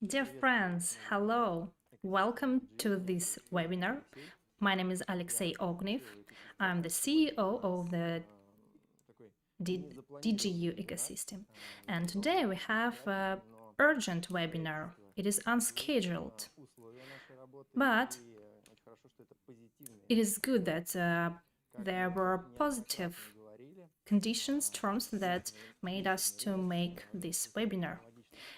Dear friends, hello! Welcome to this webinar. My name is Alexey Ognev. I'm the CEO of the DigiU ecosystem. And today we have an urgent webinar. It is unscheduled. But it is good that there were positive conditions, terms that made us to make this webinar.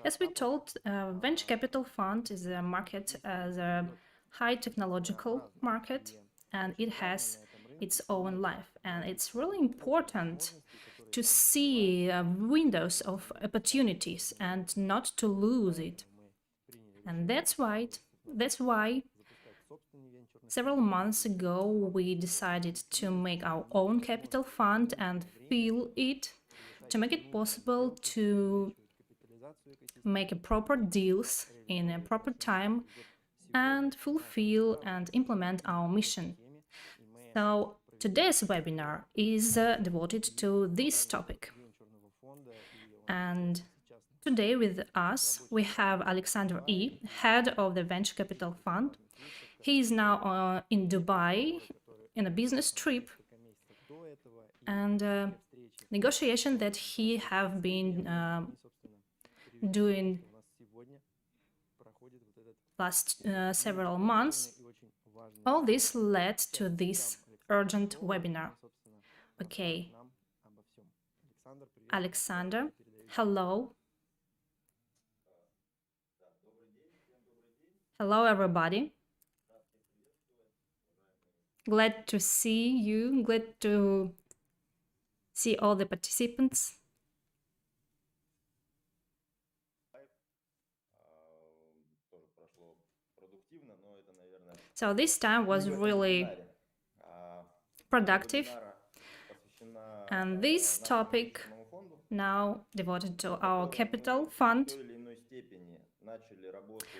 As we told, venture capital fund is a market as a high technological market, and it has its own life. And it's really important to see windows of opportunities and not to lose it. And that's why several months ago we decided to make our own capital fund and fill it to make it possible to make a proper deals in a proper time and fulfill and implement our mission. So today's webinar is devoted to this topic. And today with us we have Alexander E., head of the Venture Capital Fund. He is now in Dubai in a business trip, and negotiation that he have been doing last several months. All this led to this urgent webinar. Okay, Alexander, hello. Hello, everybody. Glad to see you, glad to see all the participants. So this time was really productive, and this topic now devoted to our capital fund.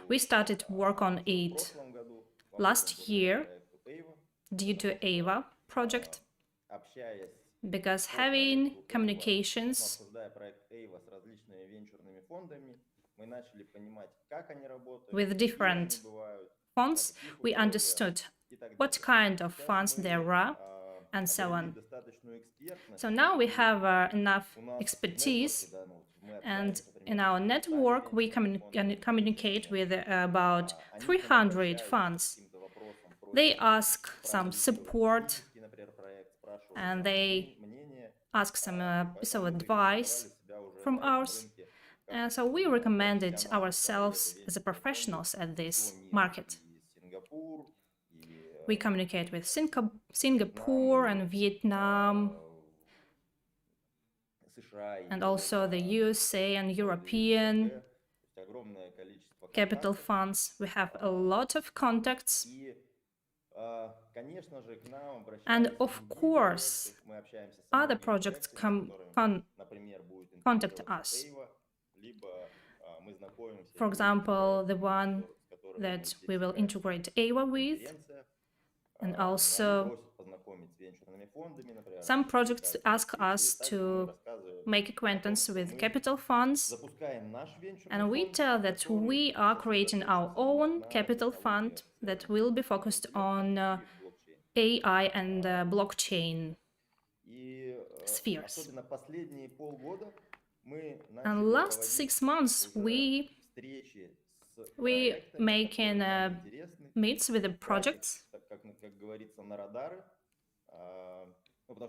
We started work on it last year due to EYWA project, because having communications with different funds, we understood what kind of funds there are and so on. So now we have enough expertise, and in our network we communicate with about 300 funds. They ask some support and they ask some piece of advice from us. So we recommended ourselves as professionals at this market. We communicate with Singapore and Vietnam, and also the USA and European capital funds. We have a lot of contacts. And of course, other projects contact us. For example, the one that we will integrate EYWA with, and also some projects ask us to make acquaintance with capital funds, and we tell that we are creating our own capital fund that will be focused on AI and blockchain spheres. And last 6 months we making meets with the projects,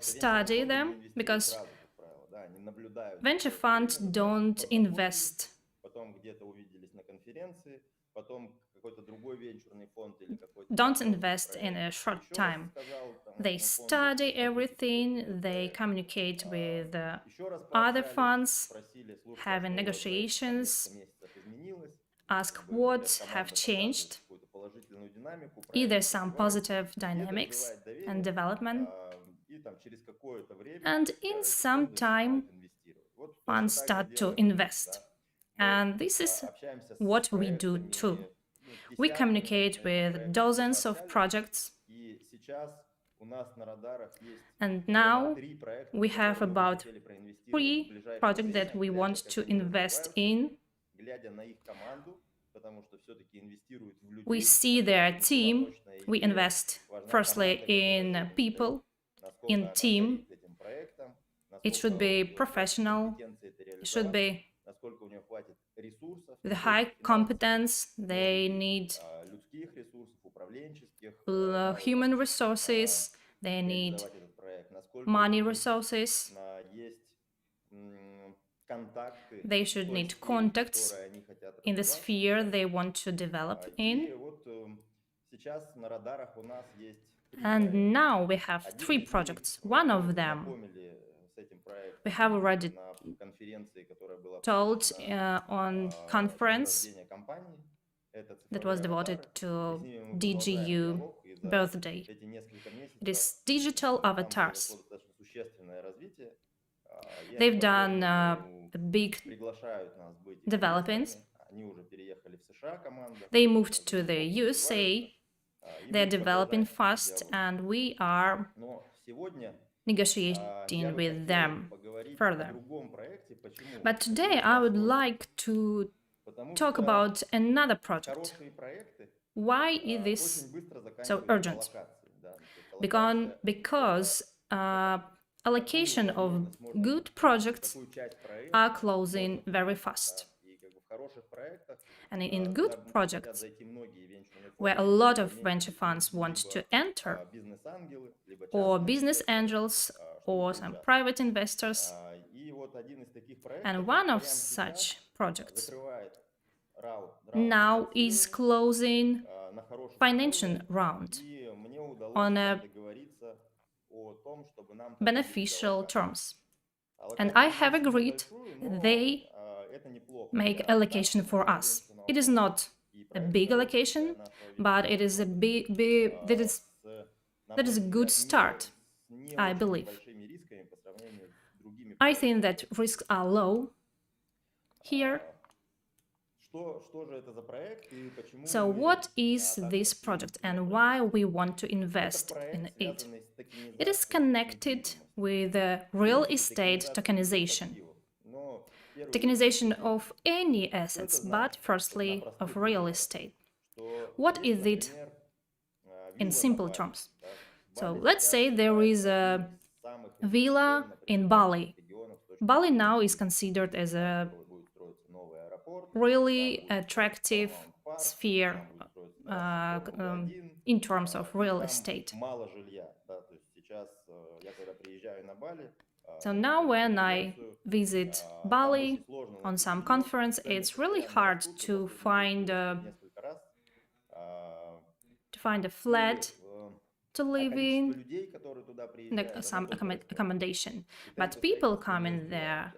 study them, because venture funds don't invest in a short time. They study everything, they communicate with other funds, having negotiations, ask what have changed, either some positive dynamics and development, and in some time funds start to invest. And this is what we do too. We communicate with dozens of projects, and now we have about 3 projects that we want to invest in We see their team. We invest firstly in people, in team. It should be professional. It should be with high competence. They need human resources. They need money resources. They should need contacts in the sphere they want to develop in. And now we have 3 projects. One of them we have already told on conference that was devoted to DigiU birthday. It is digital avatars. They've done big developments. They moved to the USA. They're developing fast, and we are negotiating with them further. But today I would like to talk about another project. Why is this so urgent? Because allocation of good projects are closing very fast. And in good projects, where a lot of venture funds want to enter, or business angels, or some private investors, and one of such projects now is closing financial round on a beneficial terms. And I have agreed they make allocation for us. It is not a big allocation, but it is a that is a good start, I believe. I think that risks are low here. So what is this project and why we want to invest in it? It is connected with real estate tokenization. Tokenization of any assets, but firstly of real estate. What is it in simple terms? So let's say there is a villa in Bali. Bali now is considered as a really attractive sphere in terms of real estate. So now when I visit Bali on some conference, it's really hard to find a flat to live in, like some accommodation. But people come in there.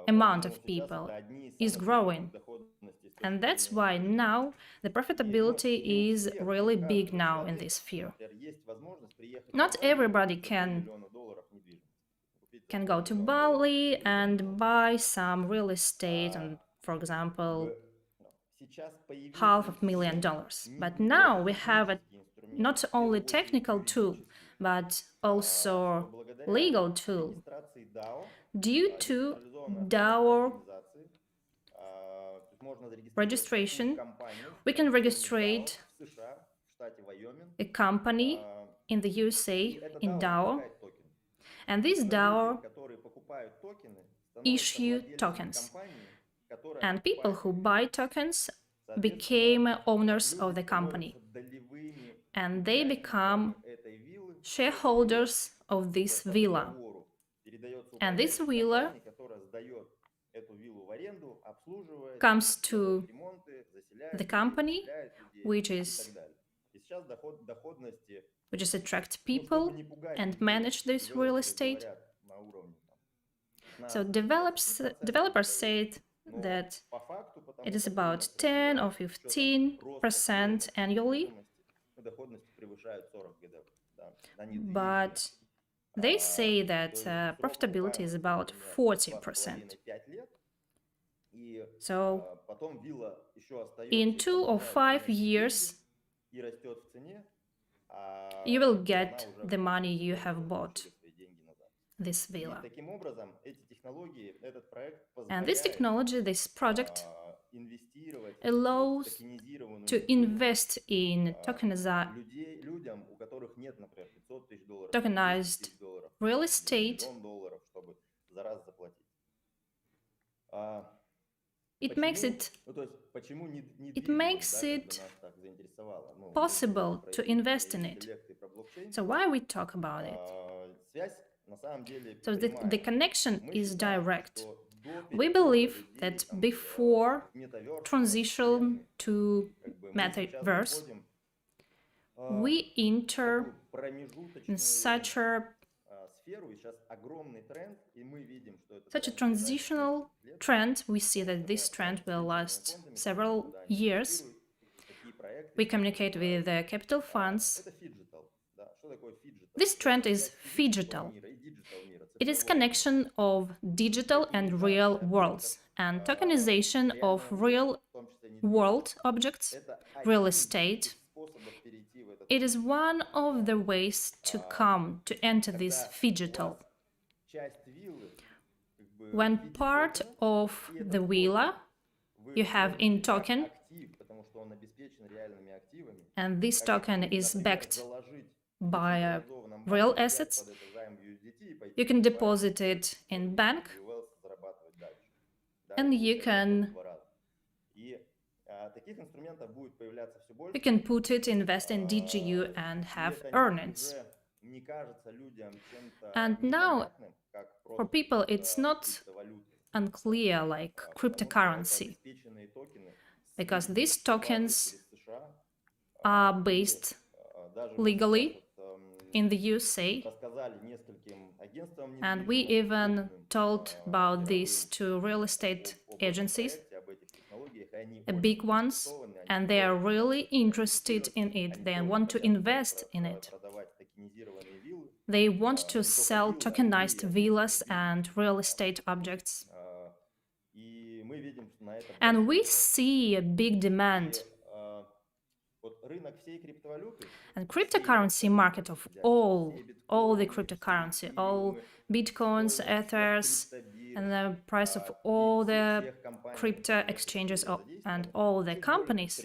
Amount of people is growing. And that's why now the profitability is really big now in this sphere. Not everybody can go to Bali and buy some real estate and, for example, $500,000. But now we have a not only technical tool, but also legal tool. Due to DAO registration, we can register a company in the USA in DAO, and this DAO issue tokens. And people who buy tokens became owners of the company, and they become shareholders of this villa. And this villa comes to the company, which attract people and manage this real estate. So developers said that it is about 10 or 15% annually, but they say that profitability is about 40%. So in 2 or 5 years, you will get the money you have bought. this villa. And this technology, this project, allows to invest in tokenized real estate. It makes it possible to invest in it. So why we talk about it? So the connection is direct. We believe that before transition to metaverse, we enter in such a transitional trend. We see that this trend will last several years. We communicate with the capital funds. This trend is phygital. It is connection of digital and real worlds and tokenization of real world objects, real estate. It is one of the ways to enter this phygital. When part of the villa you have in token, and this token is backed by real assets, you can deposit it in bank, and you can put it, invest in DigiU and have earnings. And now, for people, it's not unclear like cryptocurrency, because these tokens are based legally in the USA, and we even told about this to real estate agencies, big ones, and they are really interested in it. They want to invest in it. They want to sell tokenized villas and real estate objects. And we see a big demand. And cryptocurrency market of all the cryptocurrency, all bitcoins, ethers, and the price of all the crypto exchanges and all the companies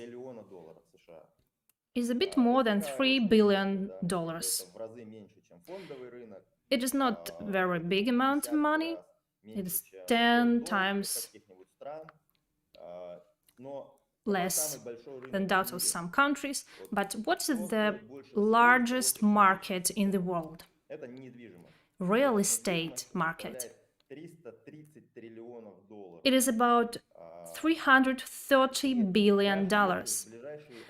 is a bit more than $3 billion. It is not a very big amount of money. It is 10 times less than that of some countries. But what is the largest market in the world? Real estate market. It is about $330 billion.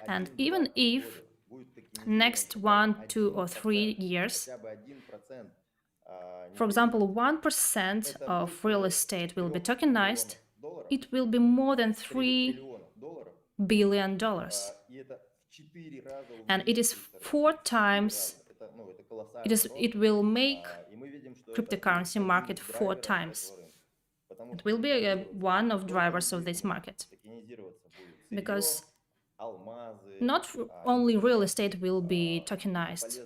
And even if next 1, 2, or 3 years, for example, 1% of real estate will be tokenized, it will be more than $3 billion. And it is 4 times, it will make cryptocurrency market 4 times. It will be one of drivers of this market. Because not only real estate will be tokenized.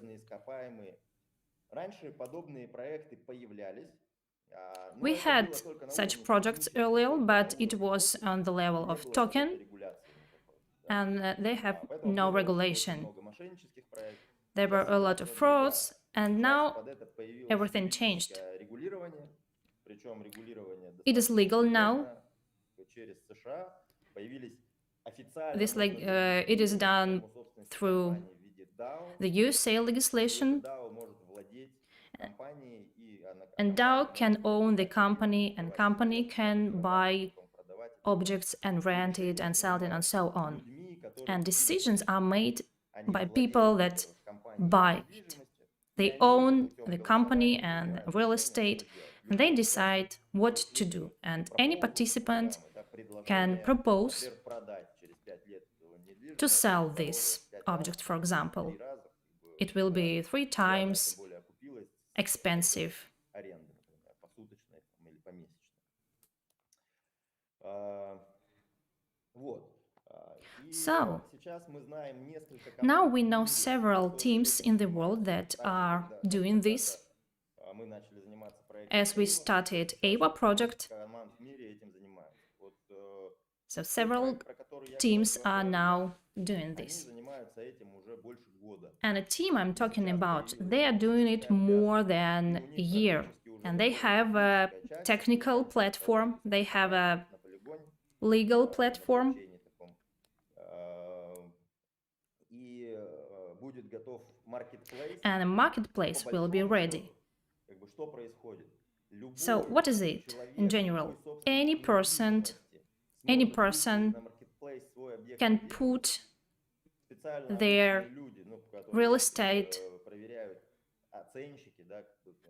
We had such projects earlier, but it was on the level of token, and they have no regulation. There were a lot of frauds, and now everything changed. It is legal now. It is done through the USA legislation, and DAO can own the company, and company can buy objects and rent it and sell it and so on. And decisions are made by people that buy it. They own the company and real estate, and they decide what to do. And any participant can propose to sell this object, for example. It will be 3 times expensive. So, now we know several teams in the world that are doing this. as we started EYWA project. So several teams are now doing this. And a team I'm talking about, they are doing it more than a year. And they have a technical platform, they have a legal platform. And a marketplace will be ready. So what is it in general? Any person can put their real estate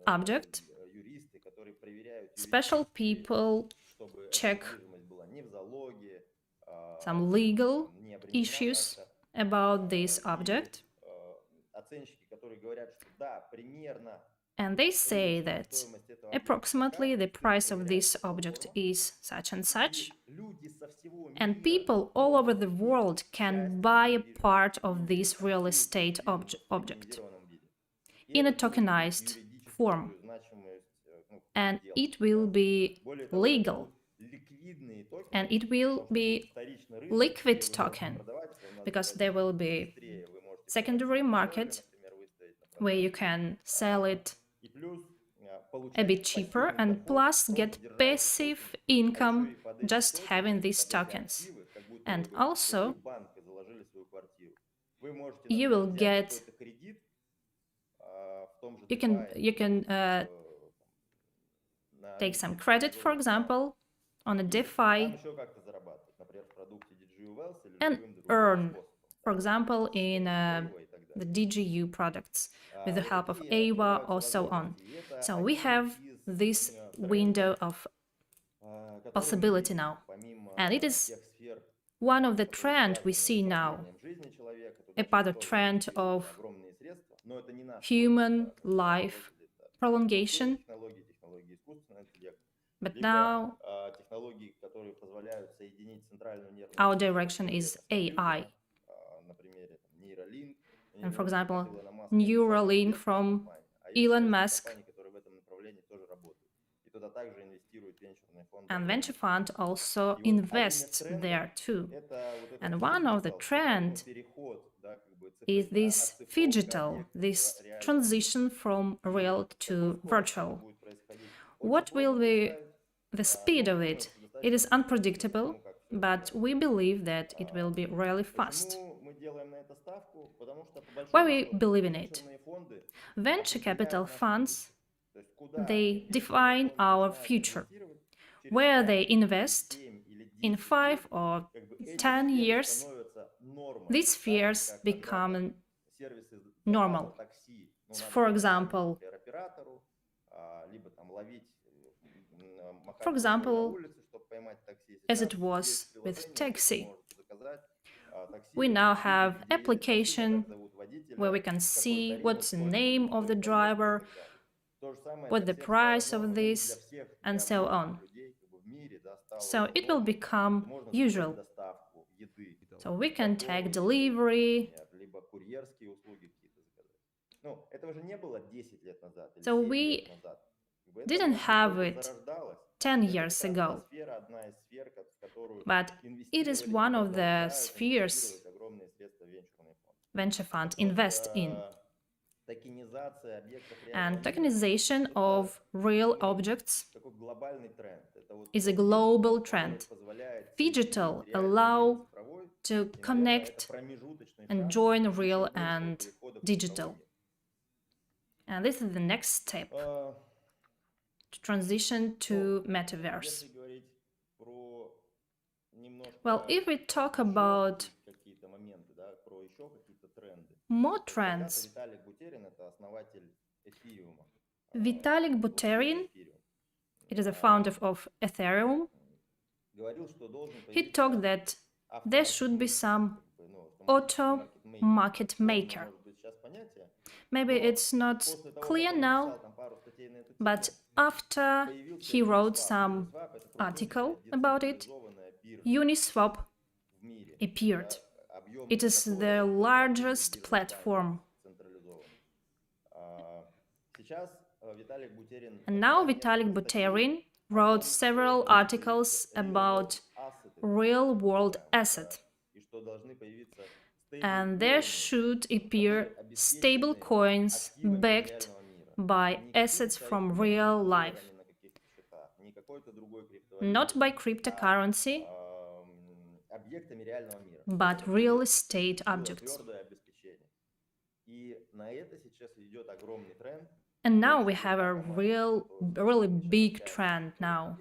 object. Special people check some legal issues about this object. And they say that approximately the price of this object is such and such. And people all over the world can buy a part of this real estate object in a tokenized form. And it will be legal. And it will be liquid token, because there will be secondary market where you can sell it a bit cheaper and plus get passive income just having these tokens. And also you will get, you can take some credit, for example, on a DeFi and earn, for example, in the DigiU products with the help of EYWA or so on. So we have this window of possibility now, and it is one of the trends we see now, a part of trend of human life prolongation. But now our direction is AI. And for example, Neuralink from Elon Musk. And venture fund also invests there too. And one of the trends is this phygital, this transition from real to virtual. What will be the speed of it? It is unpredictable, but we believe that it will be really fast. Why we believe in it? Venture capital funds, they define our future, where they invest in 5 or 10 years. These spheres become normal. For example, as it was with taxi, we now have application where we can see what's the name of the driver, what the price of this, and so on. So it will become usual. So we can take delivery. So we didn't have it 10 years ago, but it is one of the spheres venture funds invest in. And tokenization of real objects is a global trend. Phygital allow to connect and join real and digital. And this is the next step to transition to metaverse. Well, if we talk about more trends, Vitalik Buterin, it is a founder of Ethereum, he talked that there should be some auto market maker. Maybe it's not clear now, but after he wrote some article about it, Uniswap appeared. It is the largest platform And now Vitalik Buterin wrote several articles about real-world asset. And there should appear stable coins backed by assets from real life, not by cryptocurrency, but real estate objects. And now we have a really big trend now.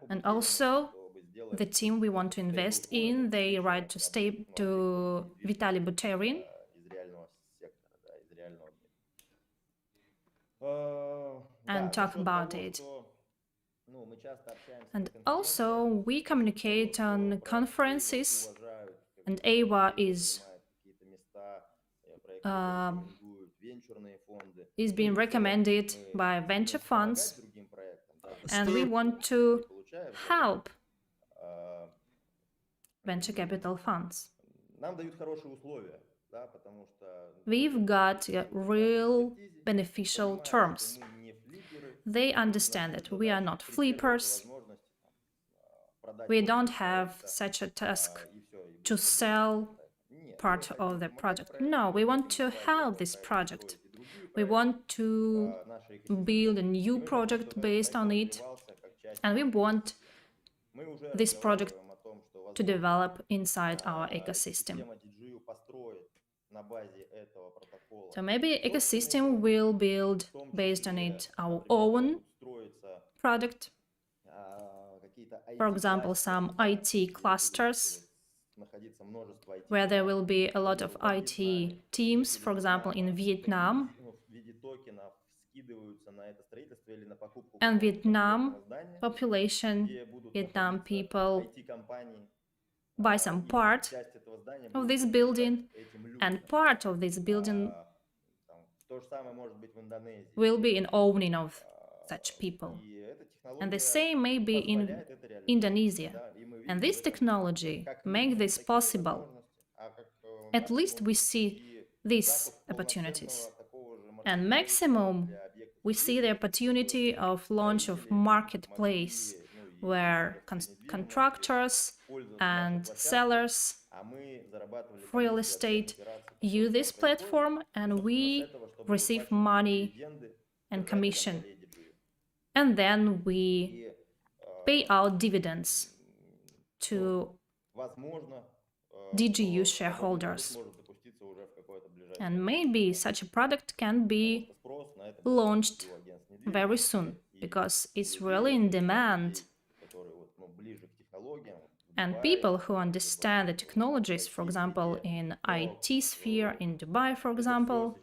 And also, the team we want to invest in, they write to Vitaly Buterin. And talk about it. And also, we communicate on conferences, and EYWA is being recommended by venture funds, and we want to help venture capital funds. We've got real beneficial terms. They understand that we are not flippers. We don't have such a task to sell part of the project. No, we want to help this project. We want to build a new project based on it, and we want this project to develop inside our ecosystem. So maybe ecosystem will build based on it our own product. For example, some IT clusters where there will be a lot of IT teams, for example, in Vietnam. And Vietnam population, Vietnam people buy some part of this building, and part of this building will be in owning of such people. And the same may be in Indonesia. And this technology makes this possible. At least we see these opportunities. And maximum, we see the opportunity of launch of marketplace where contractors and sellers of real estate use this platform, and we receive money and commission. And then we pay out dividends to DigiU shareholders. And maybe such a product can be launched very soon, because it's really in demand. And people who understand the technologies, for example, in IT sphere, in Dubai, for example,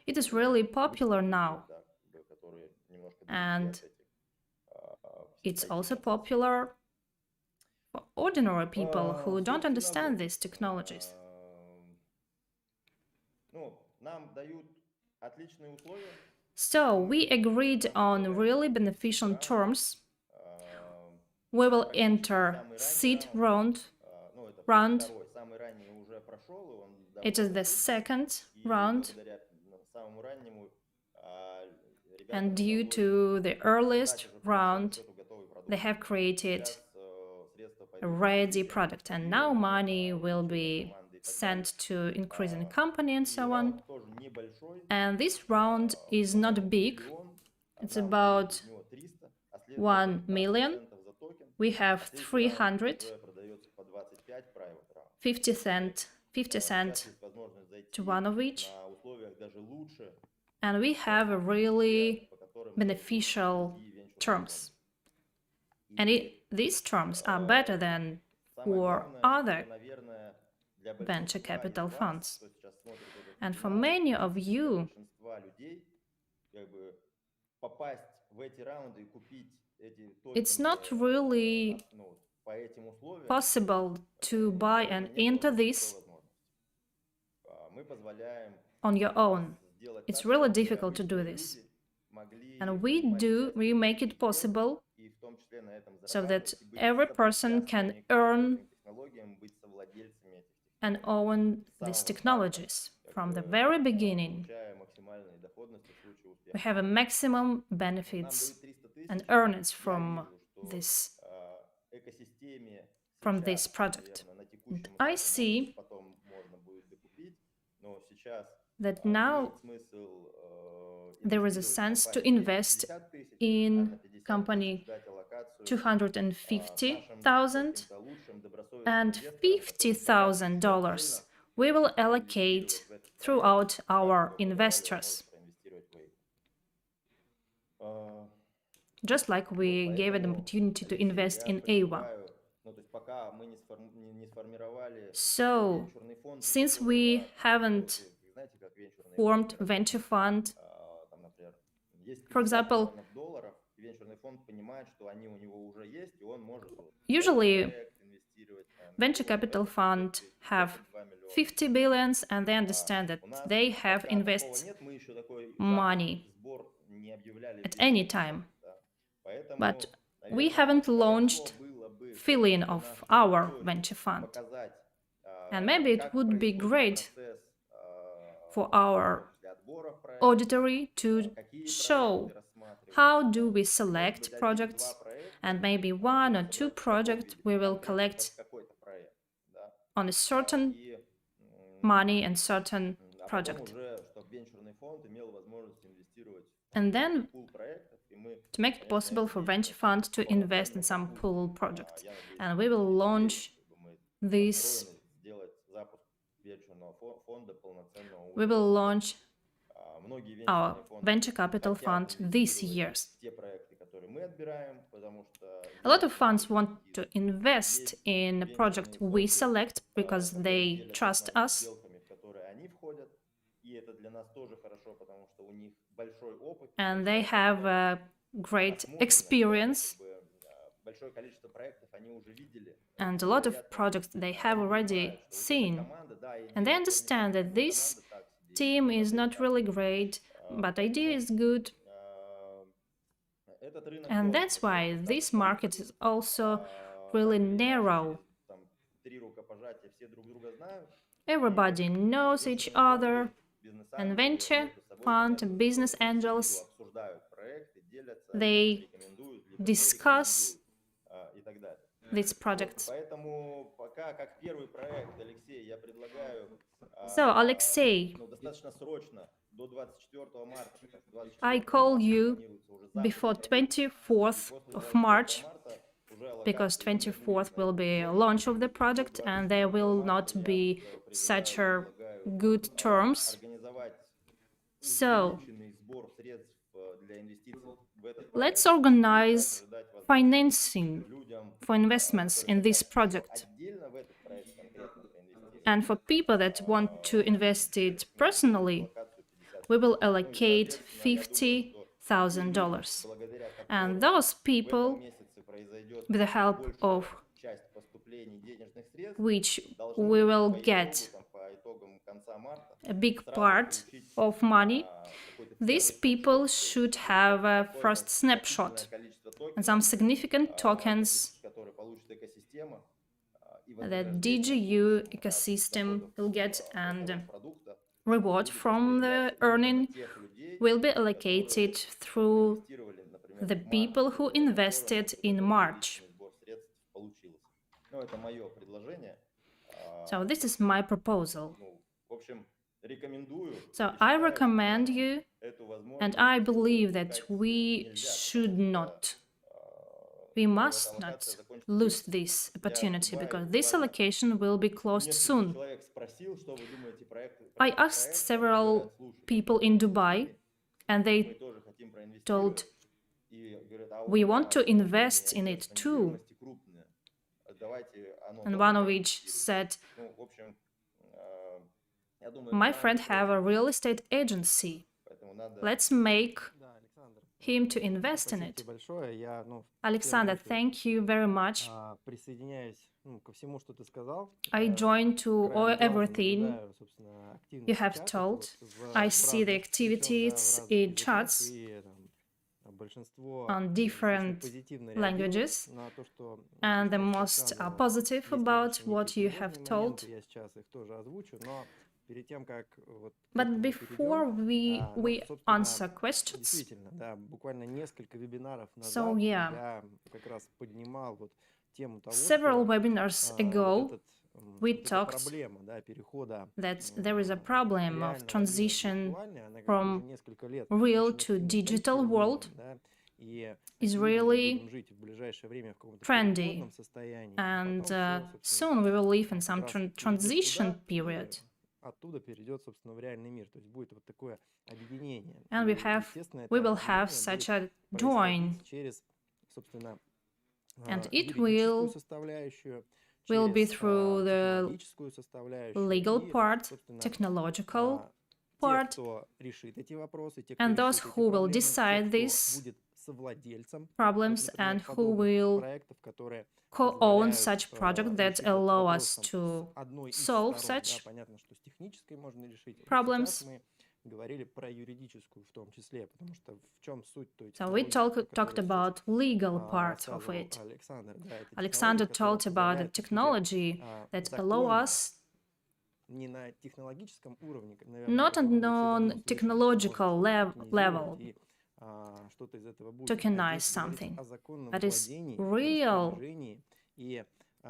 it is really popular now. And it's also popular for ordinary people who don't understand these technologies. So we agreed on really beneficial terms. We will enter seed round. It is the second round. And due to the earliest round, they have created a ready product. And now money will be sent to increasing company and so on. And this round is not big. It's about 1 million. We have 300, 50 cents to one of each. And we have a really beneficial terms. And these terms are better than for other venture capital funds. And for many of you, it's not really possible to buy and enter this on your own. It's really difficult to do this. And we make it possible so that every person can earn and own these technologies from the very beginning. We have a maximum benefits and earnings from this project. And I see that now there is a sense to invest in company 250,000 and $50,000 we will allocate throughout our investors. Just like we gave an opportunity to invest in EYWA. So, since we haven't formed venture fund, for example, usually venture capital fund have 50 billions and they understand that they have invested money at any time. But we haven't launched fill-in of our venture fund. And maybe it would be great for our auditory to show how do we select projects, and maybe 1 or 2 projects we will collect on a certain money and certain project. And then to make it possible for venture fund to invest in some pool project. And we will launch this. We will launch our venture capital fund this year. A lot of funds want to invest in a project we select because they trust us. And they have a great experience. And a lot of projects they have already seen. And they understand that this team is not really great, but the idea is good. And that's why this market is also really narrow. Everybody knows each other, and venture fund and business angels, they discuss these projects. So, Alexei, I call you before 24th of March, because 24th will be a launch of the project and there will not be such a good terms. So, let's organize financing for investments in this project. And for people that want to invest it personally, we will allocate $50,000. And those people, with the help of which we will get a big part of money, these people should have a first snapshot and some significant tokens that DigiU ecosystem will get, and reward from the earning will be allocated through the people who invested in March. So this is my proposal. So I recommend you, and I believe that we must not lose this opportunity, because this allocation will be closed soon. I asked several people in Dubai, and they told, we want to invest in it too. And one of which said, my friend have a real estate agency. Let's make him to invest in it. Alexander, thank you very much. I join to everything you have told. I see the activities in chats. on different languages, and the most positive about what you have told. But before we answer questions, so yeah, several webinars ago, we talked that there is a problem of transition from real to digital world is really trendy, and soon we will live in some transition period. And we will have such a join, and it will be through the legal part, technological part, and those who will decide these problems and who will co-own such projects that allow us to solve such problems. So we talked about legal part of it. Alexander talked about the technology that allow us not on non-technological level tokenize something that is real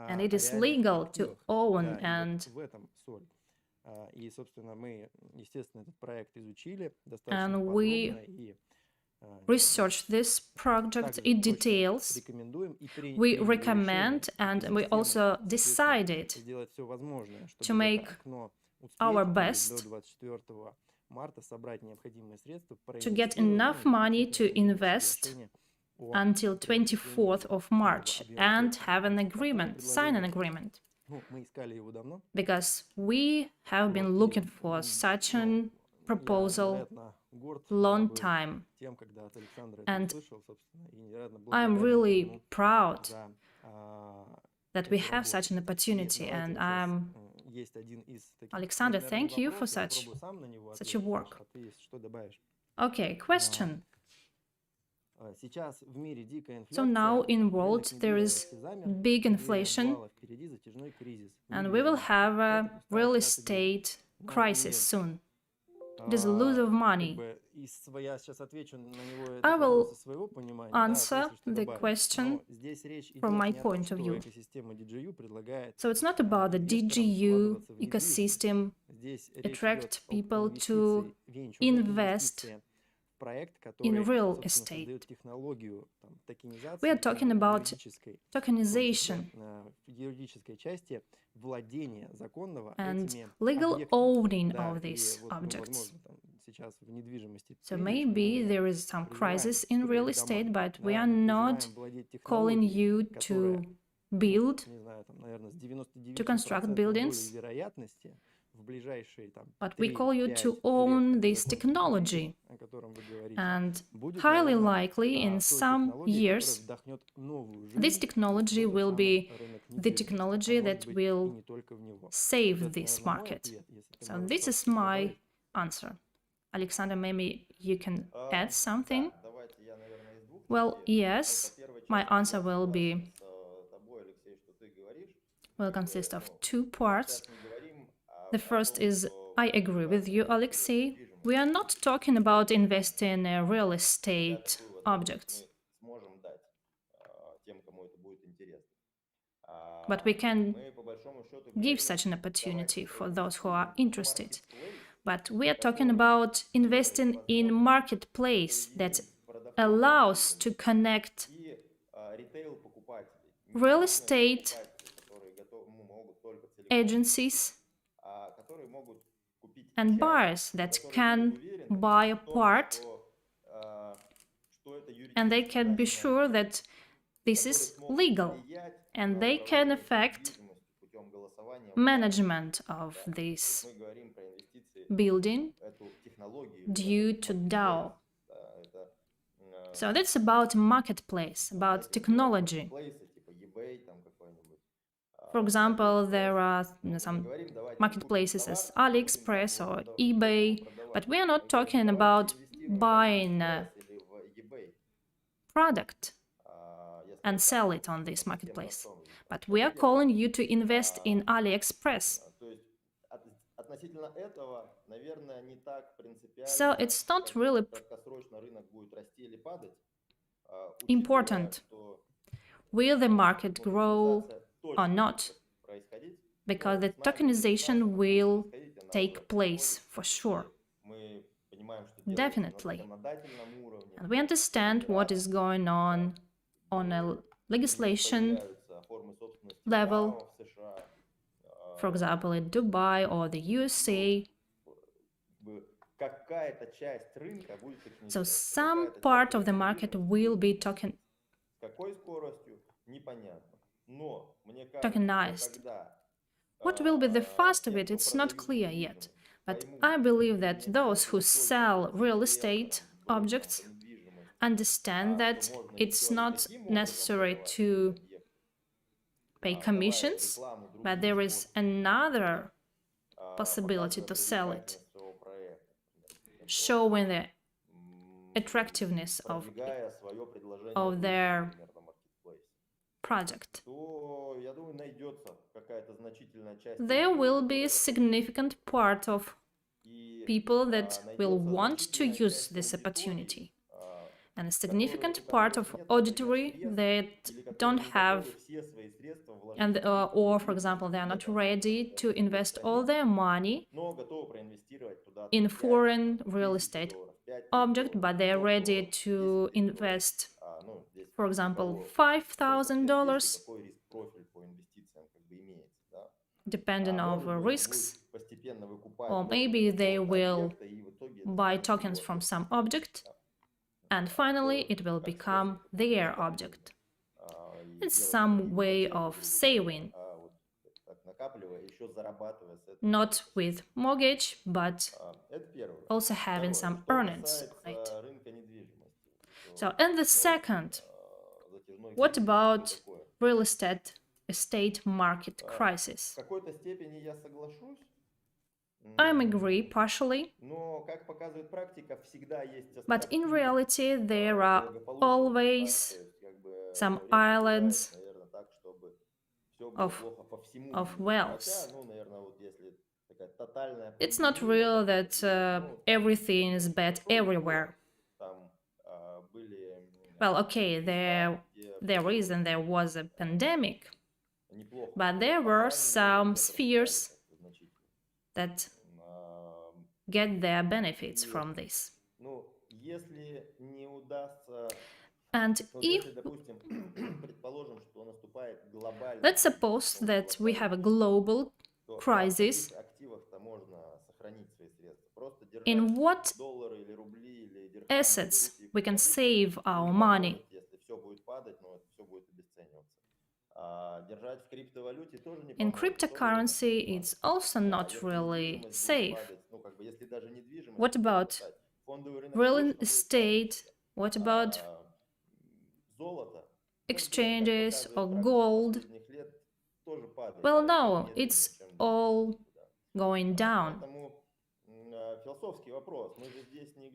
and it is legal to own. And we researched this project in details. We recommend and we also decided to make our best to get enough money to invest until 24th of March and have an agreement, sign an agreement. Because we have been looking for such a proposal long time. And I'm really proud that we have such an opportunity, and Alexander, thank you for such a work. Okay, question. So now in world there is big inflation, and we will have a real estate crisis soon. It is a loss of money. I will answer the question from my point of view. So it's not about the DigiU ecosystem, attract people to invest in real estate. We are talking about tokenization and legal owning of these objects. So maybe there is some crisis in real estate, but we are not calling you to build, to construct buildings, but we call you to own this technology. And highly likely in some years, this technology will be the technology that will save this market. So this is my answer. Alexander, maybe you can add something? Well, yes, my answer will consist of two parts. The first is, I agree with you, Alexei. We are not talking about investing in real estate objects. But we can give such an opportunity for those who are interested. But we are talking about investing in marketplace that allows to connect real estate agencies and buyers that can buy a part, and they can be sure that this is legal, and they can affect management of this building due to DAO. So that's about marketplace, about technology. For example, there are some marketplaces as AliExpress or eBay, but we are not talking about buying product and sell it on this marketplace. But we are calling you to invest in AliExpress. So it's not really important will the market grow or not, because the tokenization will take place for sure. Definitely. And we understand what is going on a legislation level, for example, in Dubai or the USA. So some part of the market will be tokenized. What will be the fast of it, it's not clear yet. But I believe that those who sell real estate objects understand that it's not necessary to pay commissions, but there is another possibility to sell it, showing the attractiveness of their project. There will be a significant part of people that will want to use this opportunity, and a significant part of auditory that don't have, and or for example, they are not ready to invest all their money in foreign real estate object, but they are ready to invest, for example, $5,000, depending on the risks, or maybe they will buy tokens from some object, and finally it will become their object. It's some way of saving, not with mortgage, but also having some earnings on it. So, and the second, what about real estate market crisis? I agree partially, but in reality there are always some islands of wealth. It's not real that everything is bad everywhere. Well, okay, there is and there was a pandemic, but there were some spheres that get their benefits from this. And if let's suppose that we have a global crisis, in what assets we can save our money? In cryptocurrency, it's also not really safe. What about real estate? What about exchanges or gold? Well, no, it's all going down.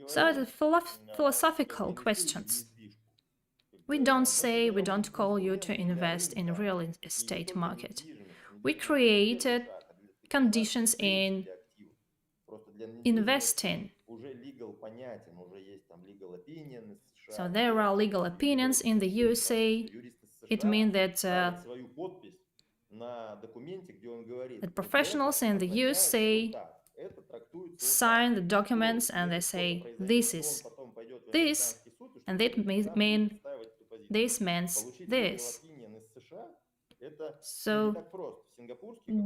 So the philosophical questions. We don't call you to invest in real estate market. We created conditions in investing. So there are legal opinions in the USA. It means that professionals in the USA sign the documents and they say this is this, and that means this means this. So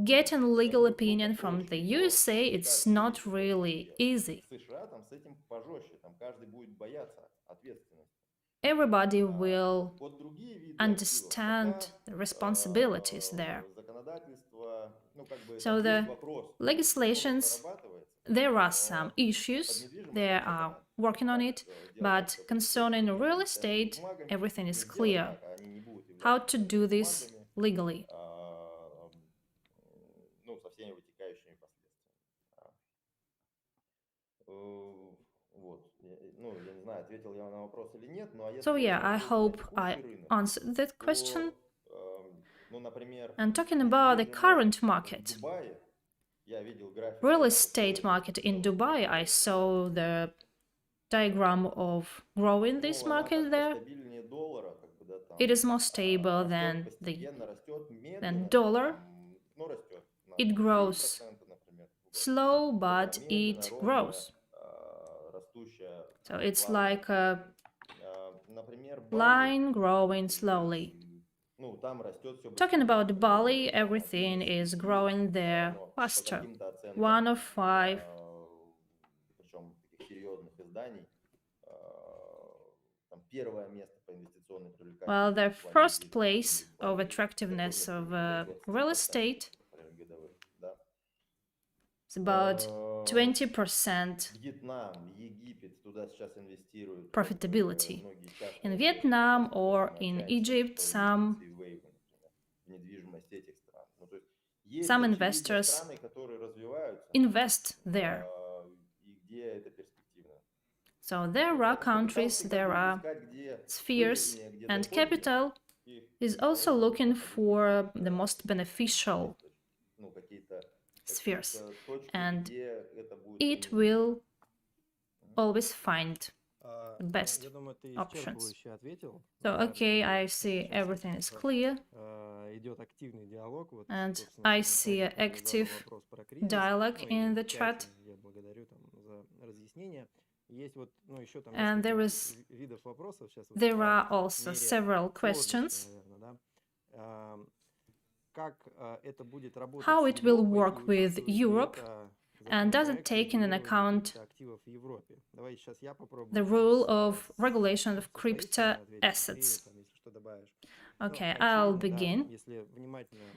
getting legal opinion from the USA, it's not really easy. Everybody will understand the responsibilities there. So the legislations, there are some issues, they are working on it, but concerning real estate, everything is clear. How to do this legally. So yeah, I hope I answered that question. And talking about the current market, real estate market in Dubai, I saw the diagram of growing this market there. It is more stable than dollar. It grows slow, but it grows. So it's like a line growing slowly. Talking about Bali, everything is growing there faster. One of five. Well, the first place of attractiveness of real estate is about 20% profitability. In Vietnam or in Egypt, some investors invest there. So there are countries, there are spheres, and capital is also looking for the most beneficial spheres, and it will always find the best options. So, okay, I see everything is clear, and I see an active dialogue in the chat. And there are also several questions. How it will work with Europe, and does it take into account the rule of regulation of crypto assets? Okay, I'll begin.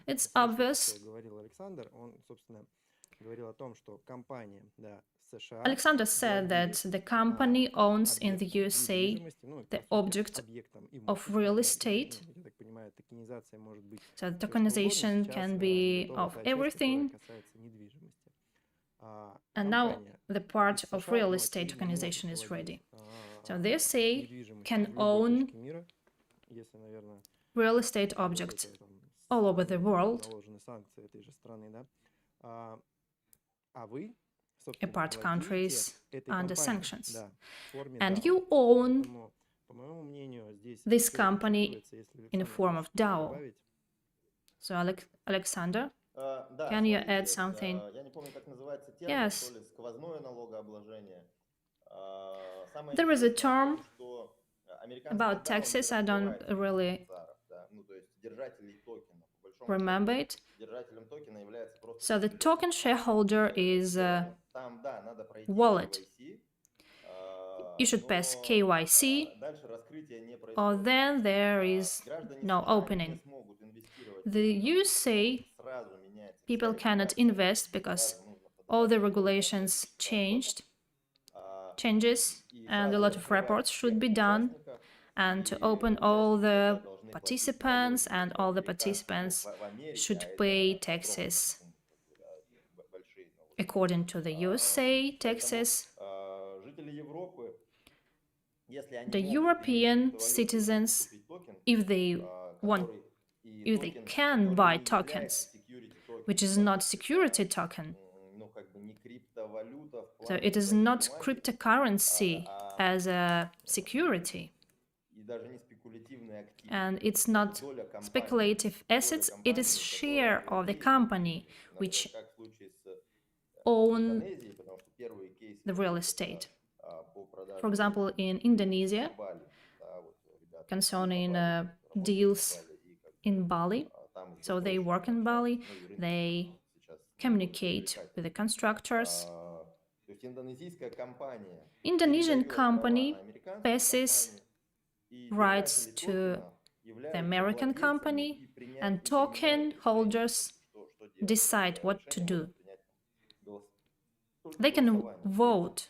It's obvious. Alexander said that the company owns in the USA the object of real estate. So the tokenization can be of everything. And now the part of real estate tokenization is ready. So the USA can own real estate objects all over the world, apart countries under sanctions. And you own this company in the form of DAO. So Alexander, can you add something? Yes. There is a term about taxes, I don't really remember it. So the token shareholder is a wallet. You should pass KYC, or then there is no opening. The USA people cannot invest because all the regulations changes, and a lot of reports should be done. And to open all the participants, and all the participants should pay taxes according to the USA taxes. The European citizens, if they can buy tokens, which is not security token, so it is not cryptocurrency as a security, and it's not speculative assets, it is share of the company which own the real estate. For example, in Indonesia, concerning deals in Bali, so they work in Bali, they communicate with the constructors. Indonesian company passes rights to the American company, and token holders decide what to do. They can vote.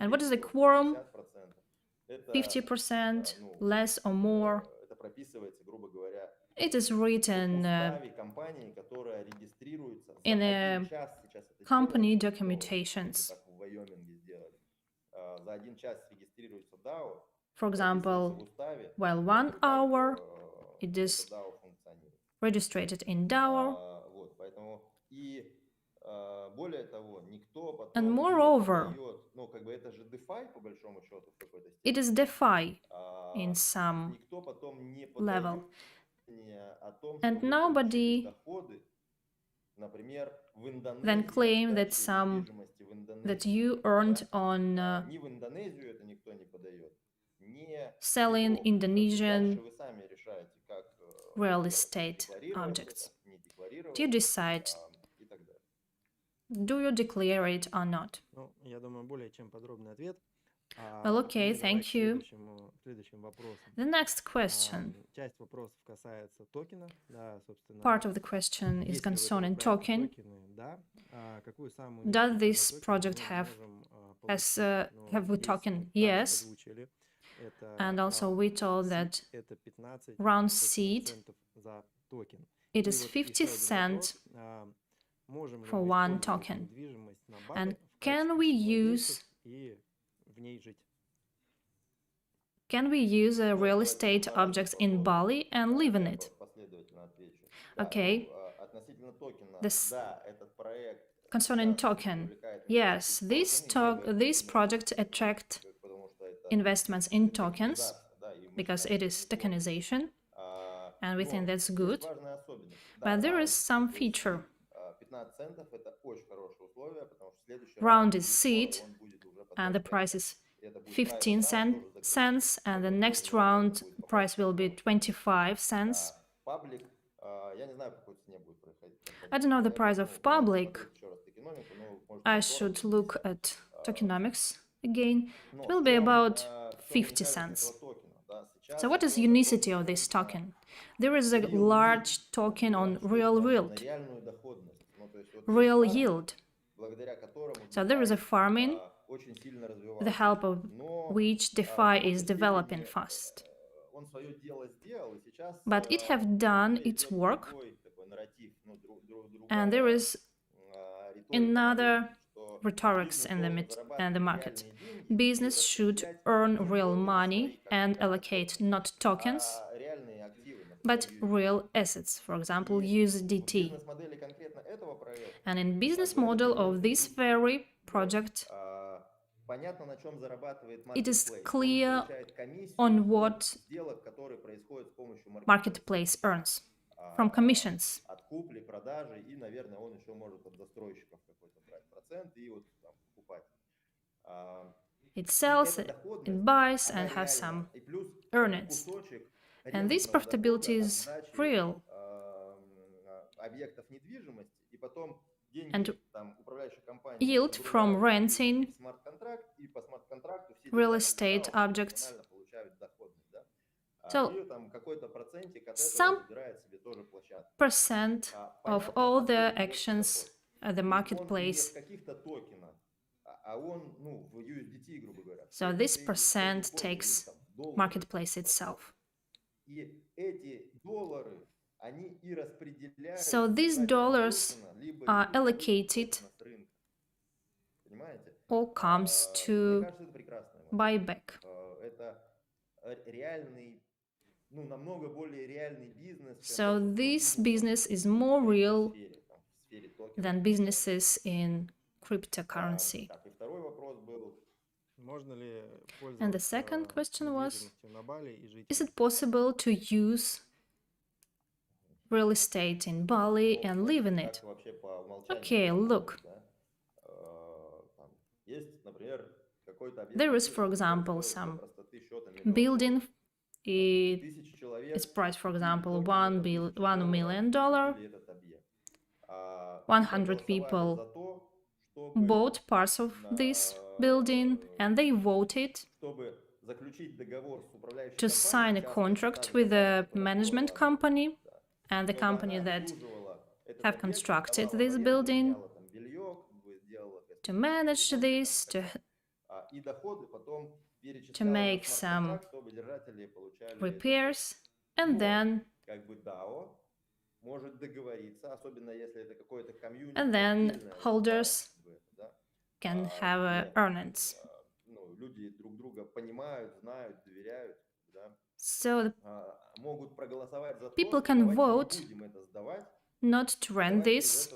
And what is the quorum? 50%, less or more. It is written in a company documentations. For example, while 1 hour it is registered in DAO. And moreover, it is DeFi in some level. And nobody then claim that you earned on selling Indonesian real estate objects. Do you decide, do you declare it or not? Well, okay, thank you. The next question. Part of the question is concerning token. Does this project have a token? Yes. And also we told that round seed, it is 50 cents for one token. And can we use real estate objects in Bali and live in it? Okay. This concerning token. Yes, this project attract investments in tokens because it is tokenization, and we think that's good. But there is some feature. Round is seed, and the price is 15 cents, and the next round price will be 25 cents. I don't know the price of public. I should look at tokenomics again. It will be about 50 cents. So what is unicity of this token? There is a large token on real yield. So there is a farming, the help of which DeFi is developing fast. But it have done its work, and there is another rhetorics in the market. Business should earn real money and allocate not tokens, but real assets, for example, USDT. And in business model of this very project, it is clear on what marketplace earns from commissions. It sells, it buys, and has some earnings. And this profitability is real. And yield from renting real estate objects. So some percent of all the actions at the marketplace. So this percent takes marketplace itself. So these dollars are allocated or comes to buyback. So this business is more real than businesses in cryptocurrency. And the second question was, is it possible to use real estate in Bali and live in it? Okay, look. There is, for example, some building. Its price, for example, $1 million. 100 people bought parts of this building, and they voted to sign a contract with the management company and the company that have constructed this building to manage this, to make some repairs, and then holders can have earnings. So people can vote not to rent this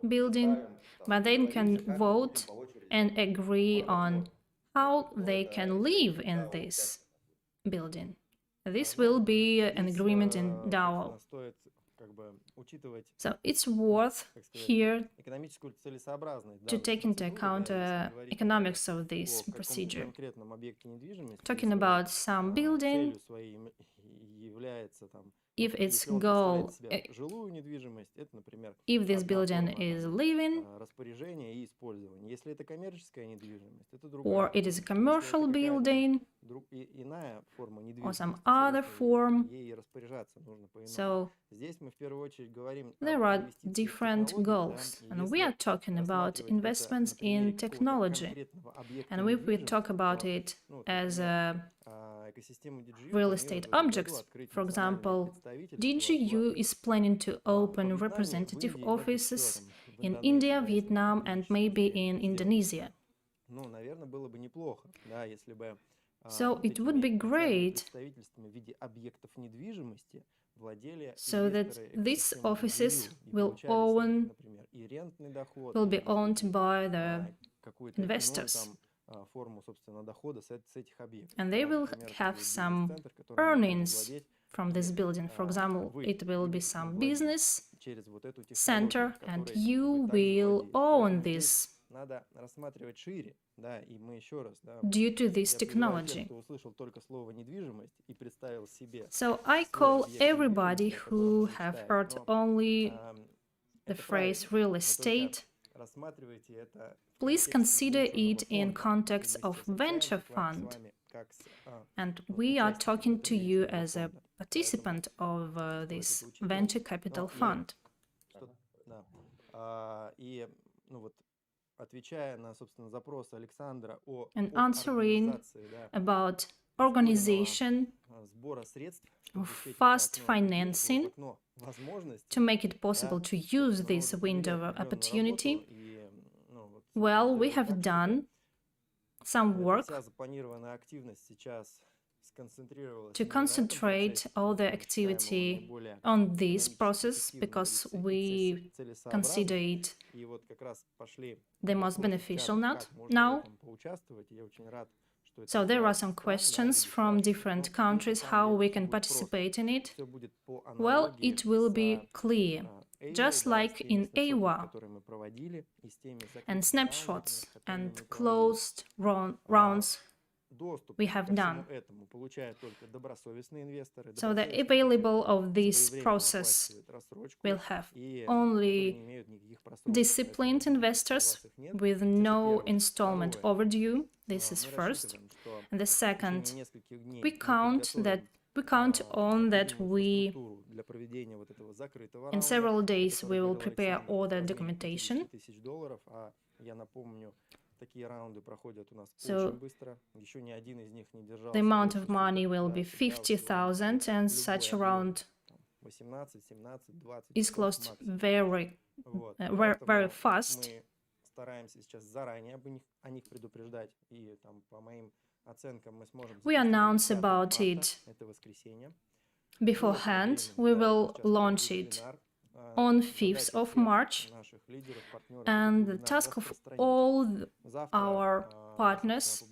building, but they can vote and agree on how they can live in this building. This will be an agreement in DAO. So it's worth here to take into account economics of this procedure. Talking about some building, if its goal, if this building is living, or it is a commercial building, or some other form. So there are different goals, and we are talking about investments in technology. And if we talk about it as a real estate objects, for example, DigiU is planning to open representative offices in India, Vietnam, and maybe in Indonesia. So it would be great so that these offices will be owned by the investors. And they will have some earnings from this building. For example, it will be some business center, and you will own this due to this technology. So I call everybody who have heard only the phrase real estate, please consider it in context of venture fund. And we are talking to you as a participant of this venture capital fund. And answering about organization of fast financing to make it possible to use this window of opportunity, well, we have done some work to concentrate all the activity on this process because we consider it the most beneficial now. So there are some questions from different countries how we can participate in it. Well, it will be clear, just like in EYWA, and snapshots and closed rounds we have done. So the available of this process will have only disciplined investors with no installment overdue. This is first. And the second, we count on that in several days we will prepare all the documentation. So the amount of money will be 50,000, and such a round is closed very fast. We announce about it beforehand. We will launch it on 5th of March, and the task of all our partners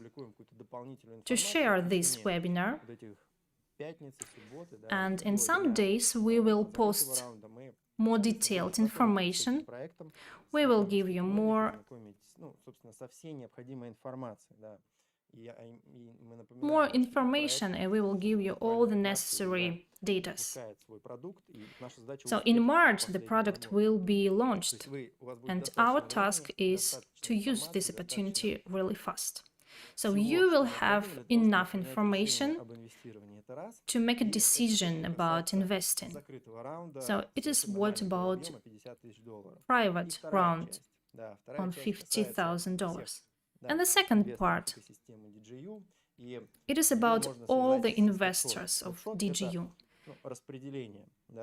to share this webinar, and in some days we will post more detailed information. We will give you more information, and we will give you all the necessary data. So in March the product will be launched, and our task is to use this opportunity really fast. So you will have enough information to make a decision about investing. So it is what about private round on $50,000. And the second part, it is about all the investors of DigiU.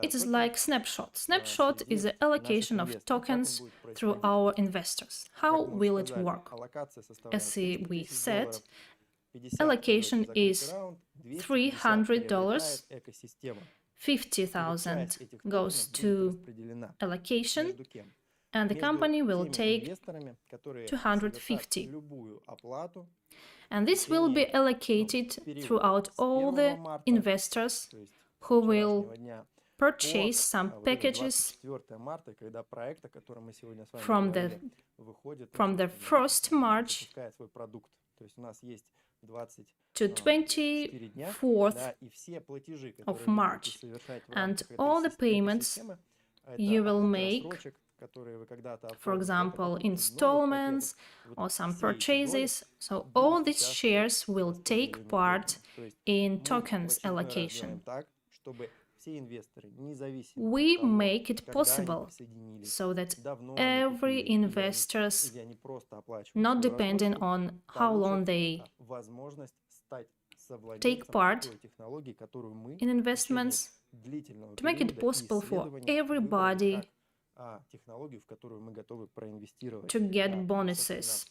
It is like snapshot. Snapshot is the allocation of tokens through our investors. How will it work? As we said, allocation is $300, 50,000 goes to allocation, and the company will take 250. And this will be allocated throughout all the investors who will purchase some packages from the 1st March to 24th of March. And all the payments you will make, for example, installments or some purchases, so all these shares will take part in tokens allocation. We make it possible so that every investor, not depending on how long they take part in investments, to make it possible for everybody to get bonuses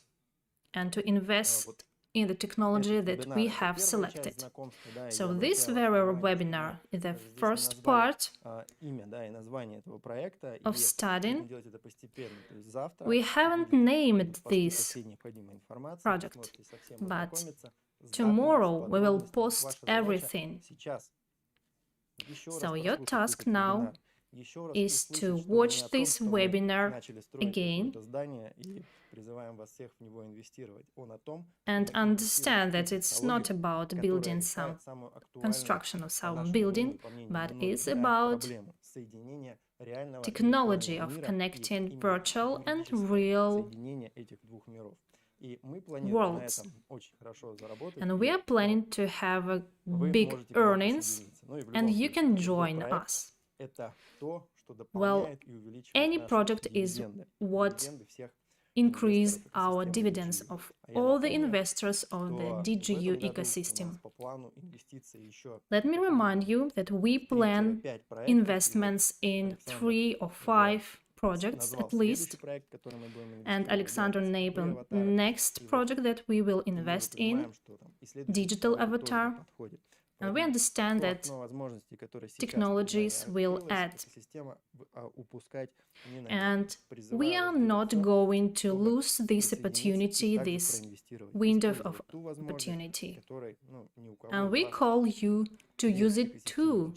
and to invest in the technology that we have selected. So this very webinar is the first part of studying. We haven't named this project, but tomorrow we will post everything. So your task now is to watch this webinar again and understand that it's not about building some construction of some building, but it's about technology of connecting virtual and real worlds. And we are planning to have a big earnings, and you can join us. Well, any project is what increase our dividends of all the investors of the DigiU ecosystem. Let me remind you that we plan investments in 3 or 5 projects at least, and Alexander named next project that we will invest in, digital avatar. And we understand that technologies will add. And we are not going to lose this opportunity, this window of opportunity. And we call you to use it too,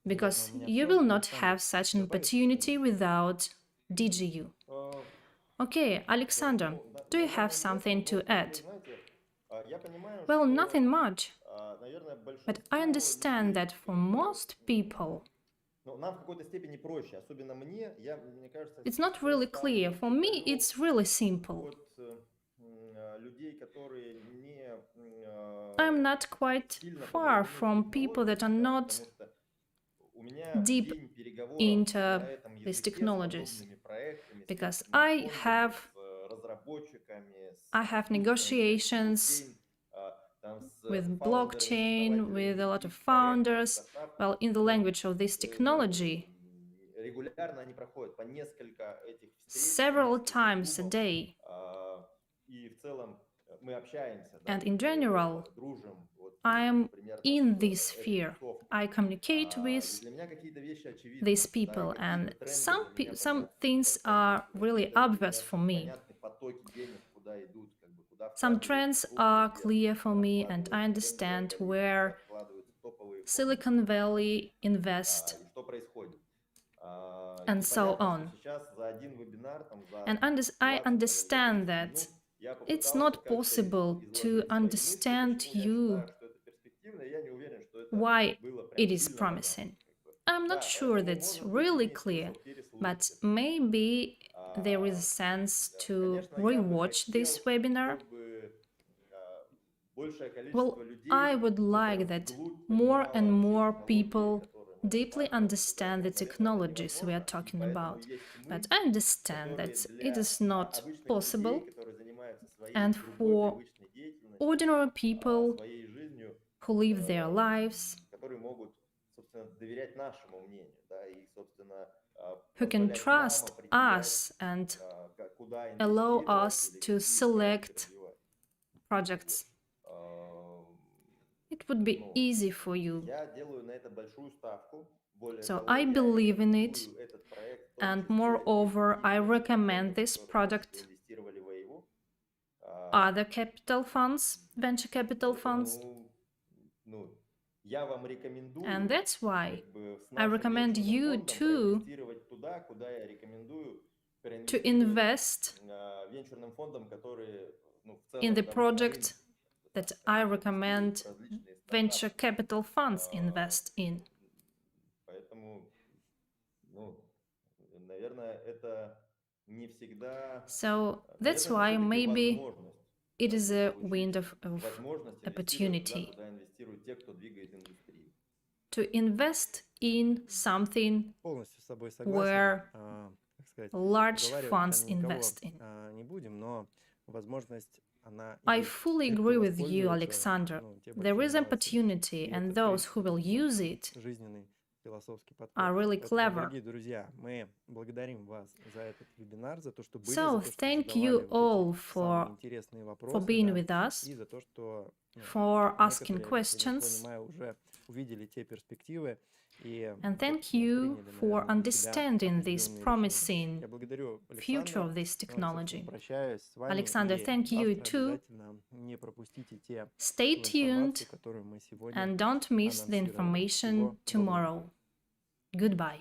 because you will not have such an opportunity without DigiU. Okay, Alexander, do you have something to add? Well, nothing much, but I understand that for most people, it's not really clear. For me, it's really simple. I'm not quite far from people that are not deep into these technologies, because I have negotiations with blockchain, with a lot of founders, well, in the language of this technology, several times a day. And in general, I am in this sphere. I communicate with these people, and some things are really obvious for me. Some trends are clear for me, and I understand where Silicon Valley invests and so on. And I understand that it's not possible to understand you why it is promising. I'm not sure that's really clear, but maybe there is a sense to rewatch this webinar. Well, I would like that more and more people deeply understand the technologies we are talking about, but I understand that it is not possible, and for ordinary people who live their lives, who can trust us and allow us to select projects. It would be easy for you. So I believe in it, and moreover, I recommend this product other capital funds, venture capital funds. And that's why I recommend you too to invest in the project that I recommend venture capital funds invest in. So that's why maybe it is a window of opportunity to invest in something where large funds invest in. I fully agree with you, Alexander. There is opportunity, and those who will use it are really clever. So thank you all for being with us, for asking questions, and thank you for understanding this promising future of this technology. Alexander, thank you too. Stay tuned and don't miss the information tomorrow. Goodbye.